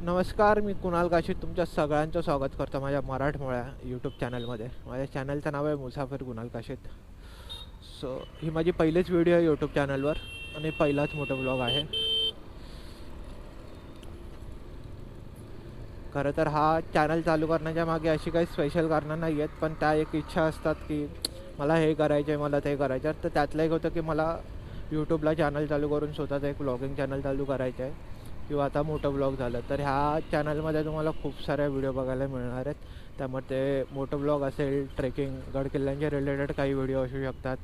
नमस्कार, मी कुणाल काशीद तुमच्या सगळ्यांचं स्वागत करतो माझ्या मराठमोळ्या यूट्यूब चॅनलमध्ये. माझ्या चॅनलचं नाव आहे मुसाफिर कुणाल काशीद. सो ही माझी पहिलीच व्हिडिओ आहे यूट्यूब चॅनलवर आणि पहिलाच मोठा ब्लॉग आहे. खरं तर हा चॅनल चालू करण्याच्या मागे अशी काही स्पेशल कारणं नाही आहेत, पण त्या एक इच्छा असतात की मला हे करायचं आहे, मला ते करायचं आहे. तर त्यातलं एक होतं की मला यूट्यूबला चॅनल चालू करून स्वतःचं एक ब्लॉगिंग चॅनल चालू करायचं आहे किंवा आता मोठं ब्लॉग झालं तर ह्या चॅनलमध्ये तुम्हाला खूप साऱ्या व्हिडिओ बघायला मिळणार आहेत. त्यामध्ये मोठं ब्लॉग असेल, ट्रेकिंग, गडकिल्ल्यांच्या रिलेटेड काही व्हिडिओ असू शकतात,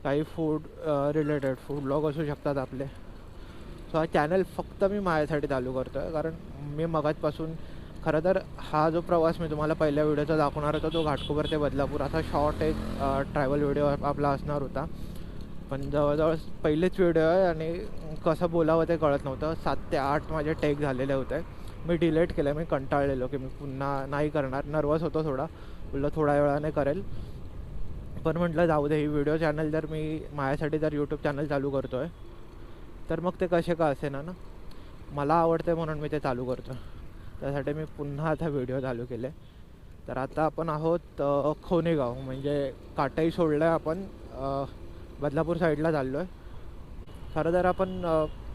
काही फूड रिलेटेड फूड ब्लॉग असू शकतात आपले. सो हा चॅनल फक्त मी माझ्यासाठी चालू करतो आहे, कारण मी मगाचपासून खरं तर हा जो प्रवास मी तुम्हाला पहिल्या व्हिडिओचा दाखवणार होता तो घाटकोपर ते बदलापूर असा शॉर्ट एक ट्रॅव्हल व्हिडिओ आपला असणार होता. पण जवळजवळ पहिलेच व्हिडिओ आहे आणि कसं बोलावं ते कळत नव्हतं. 7 ते 8 माझे टेक झालेले होते. मी डिलीट केलं. मी कंटाळलेलो की मी पुन्हा नाही करणार. नर्वस होतो थोडा. बोललो थोड्या वेळाने करेल. पण म्हटलं जाऊ दे, ही व्हिडिओ चॅनल जर मी माझ्यासाठी जर यूट्यूब चॅनल चालू करतो आहे तर मग ते कसे का असेना ना, मला आवडते म्हणून मी ते चालू करतो. त्यासाठी मी पुन्हा आता व्हिडिओ चालू केले. तर आता आपण आहोत खोनेगाव, म्हणजे काटाई सोडलं आहे आपण, बदलापूर साईडला चाललो आहे. खरं तर आपण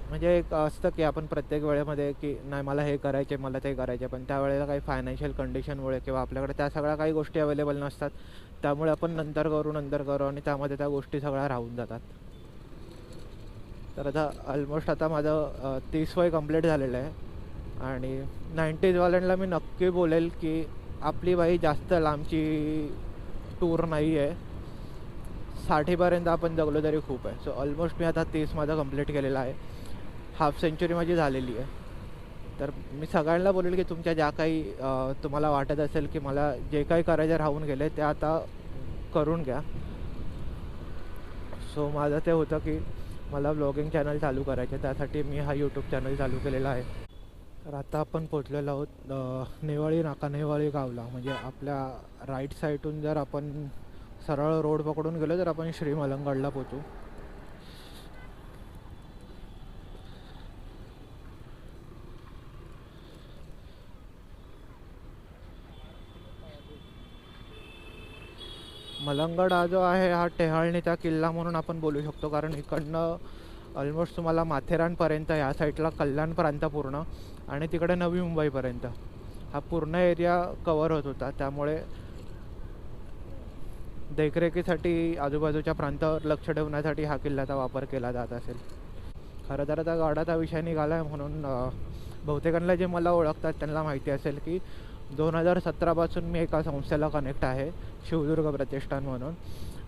म्हणजे एक असतं की आपण प्रत्येक वेळेमध्ये की नाही मला हे करायचे, मला ते करायचे, पण त्यावेळेला काही फायनान्शियल कंडिशनमुळे किंवा आपल्याकडे त्या सगळ्या काही गोष्टी अवेलेबल नसतात. त्यामुळे आपण नंतर करू आणि त्यामध्ये त्या गोष्टी सगळ्या राहून जातात. तर आता ऑलमोस्ट आता माझं 30 वय कंप्लीट झालेलं आहे आणि 90sवाल्यांना मी नक्की बोलेल की आपली बाई जास्त लांबची टूर नाही आहे. 60पर्यंत आपण जगलो तरी खूप आहे. सो ऑलमोस्ट मी आता 30 माझं कंप्लीट केलेलं आहे. हाफ सेंचुरी माझी झालेली आहे. तर मी सगळ्यांना बोलेल की तुमच्या ज्या काही तुम्हाला वाटत असेल की मला जे काही करायचे राहून गेले ते आता करून घ्या. सो माझं ते होतं की मला ब्लॉगिंग चॅनल चालू करायचे, त्यासाठी मी हा यूट्यूब चॅनल चालू केलेला आहे. तर आता आपण पोचलेलो आहोत नेवाळी नाका, नेवाळी गावला. म्हणजे आपल्या राईट साईडून जर आपण सरळ रोड पकडून गेलो तर आपण श्री मलंगडला पोचू. मलंगड हा जो आहे हा टेहाळणीचा किल्ला म्हणून आपण बोलू शकतो, कारण इकडनं ऑलमोस्ट तुम्हाला माथेरानपर्यंत, या साईडला कल्याण प्रांत पूर्ण आणि तिकडे नवी मुंबईपर्यंत हा पूर्ण एरिया कवर होत होता. त्यामुळे देखरेखीसाठी आजूबाजूच्या प्रांतावर लक्ष ठेवण्यासाठी हा किल्ल्याचा वापर केला जात असेल. खरं तर आता गाडाचा विषय निघाला आहे म्हणून बहुतेकांना जे मला ओळखतात त्यांना माहिती असेल की 2017पासून मी एका संस्थेला कनेक्ट आहे, शिवदुर्ग प्रतिष्ठान म्हणून.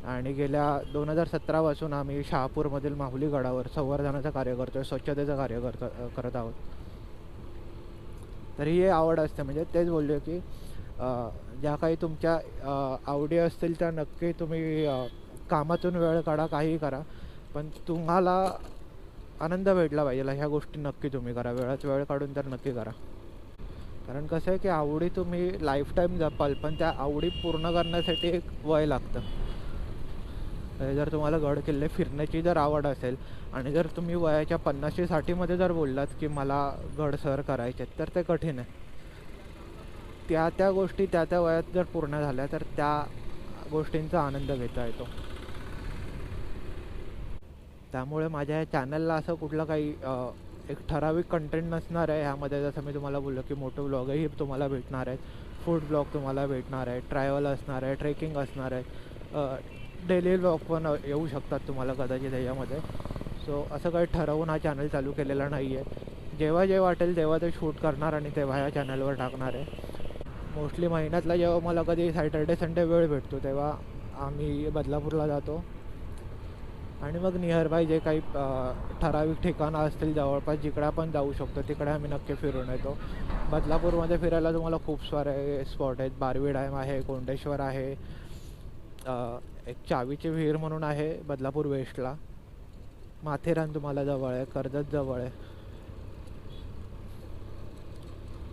आणि गेल्या 2017पासून आम्ही शहापूरमधील माहुली गडावर संवर्धनाचं कार्य करतो आहे, स्वच्छतेचं कार्य करत आहोत. तर ही आवड असते. म्हणजे तेच बोललो की ज्या काही तुमच्या आवडी असतील त्या नक्की तुम्ही कामातून वेळ काढा, काहीही करा, पण तुम्हाला आनंद भेटला पाहिजे ह्या गोष्टी नक्की तुम्ही करा. वेळात वेळ काढून तर नक्की करा. कारण कसं आहे की आवडी तुम्ही लाईफटाईम जपाल, पण त्या आवडी पूर्ण करण्यासाठी एक वय लागतं. जर तुम्हाला गड किल्ले फिरण्याची जर आवड असेल आणि जर तुम्ही वयाच्या 50-60मध्ये जर बोललात की मला गड सर करायचे, तर ते कठीण आहे. त्या गोष्टी त्या वयात जर पूर्ण झाल्या तर त्या गोष्टींचा आनंद घेता येतो. त्यामुळे माझ्या या चॅनलला असं कुठलं काही एक ठराविक कंटेंट नसणार आहे. ह्यामध्ये जसं मी तुम्हाला बोललो की मोठं ब्लॉगही तुम्हाला भेटणार आहेत, फूड ब्लॉग तुम्हाला भेटणार आहे, ट्रॅव्हल असणार आहे, ट्रेकिंग असणार आहे, डेली ब्लॉग पण येऊ शकतात तुम्हाला कदाचित ह्याच्यामध्ये. सो असं काही ठरवून हा चॅनल चालू केलेला नाही आहे. जेव्हा जे वाटेल तेव्हा ते शूट करणार आणि तेव्हा ह्या चॅनलवर टाकणार आहे. मोस्टली महिन्यातला जेव्हा मला कधी सॅटर्डे संडे वेळ भेटतो तेव्हा आम्ही बदलापूरला जातो आणि मग नियर बाय जे काही ठराविक ठिकाणं असतील जवळपास जिकडे आपण जाऊ शकतो तिकडे आम्ही नक्की फिरून येतो. बदलापूरमध्ये फिरायला तुम्हाला खूप सारे स्पॉट आहेत. बारवी डॅम आहे, कोंडेश्वर आहे, एक चावीची विहीर म्हणून आहे बदलापूर वेस्टला, माथेरान तुम्हाला जवळ आहे, कर्जत जवळ आहे.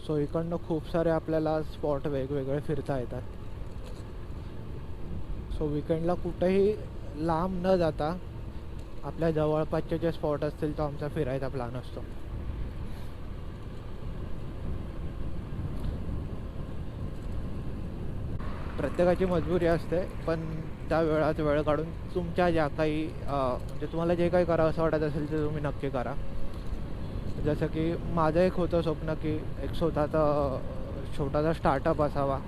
सो इकडनं खूप सारे आपल्याला स्पॉट वेगवेगळे फिरता येतात. सो विकेंडला कुठेही लांब न जाता आपल्या जवळपासचे जे स्पॉट असतील तो आमचा फिरायचा प्लॅन असतो. प्रत्येकाची मजबुरी असते, पण त्या वेळात वेळ काढून तुमच्या ज्या काही म्हणजे तुम्हाला जे काही करावं असं वाटत असेल ते तुम्ही नक्की करा. जसं की माझं एक होतं स्वप्न की एक स्वतःचा छोटासा स्टार्टअप असावा.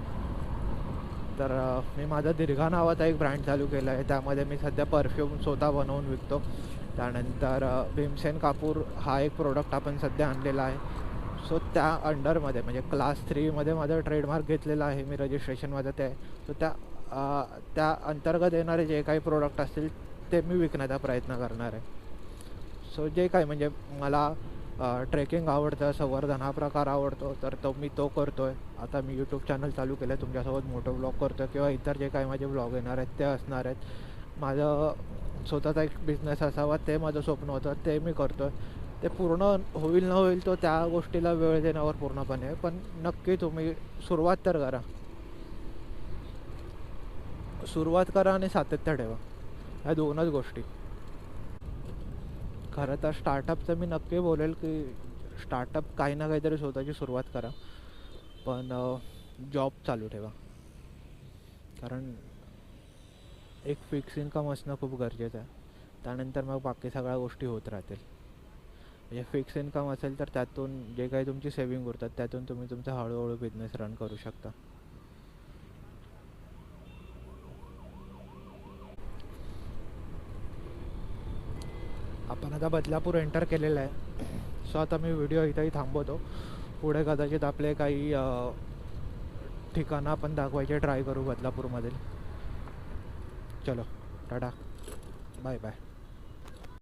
तर मी माझा दीर्घा नावाचा एक ब्रँड चालू केला आहे. त्यामध्ये मी सध्या परफ्यूम स्वतः बनवून विकतो. त्यानंतर भीमसेन कापूर हा एक प्रोडक्ट आपण सध्या आणलेला आहे. सो त्या अंडरमध्ये म्हणजे क्लास 3मध्ये माझं ट्रेडमार्क घेतलेला आहे मी, रजिस्ट्रेशन माझं ते आहे. सो त्या अंतर्गत येणारे जे काही प्रोडक्ट असतील ते मी विकण्याचा प्रयत्न करणार आहे. सो जे काय म्हणजे मला ट्रेकिंग आवडतं, संवर्धन हा प्रकार आवडतो, तर मी तो करतो आहे. आता मी यूट्यूब चॅनल चालू केलं आहे, तुमच्यासोबत मोठं ब्लॉग करतो आहे किंवा इतर जे काही माझे ब्लॉग येणार आहेत ते असणार आहेत. माझं स्वतःचा एक बिझनेस असावा ते माझं स्वप्न होतं, ते मी करतो आहे. ते पूर्ण होईल न होईल तो त्या गोष्टीला वेळ देण्यावर पूर्णपणे आहे, पण नक्की तुम्ही सुरुवात तर करा. सुरुवात करा आणि सातत्य ठेवा, ह्या दोनच गोष्टी. खरं तर स्टार्टअपचं मी नक्की बोलेल की स्टार्टअप काही ना काहीतरी स्वतःची सुरुवात करा, पण जॉब चालू ठेवा. कारण एक फिक्स इन्कम असणं खूप गरजेचं आहे. त्यानंतर मग बाकी सगळ्या गोष्टी होत राहतील. म्हणजे फिक्स इन्कम असेल तर त्यातून जे काही तुमची सेविंग उरतात त्यातून तुम्ही तुमचा हळूहळू बिझनेस रन करू शकता. आपण आता बदलापूर एंटर केलेलं आहे. सो आता मी व्हिडिओ इथंही थांबवतो. पुढे कदाचित आपले काही ठिकाणं आपण दाखवायचे ट्राय करू बदलापूरमधील. चलो टाटा, बाय बाय.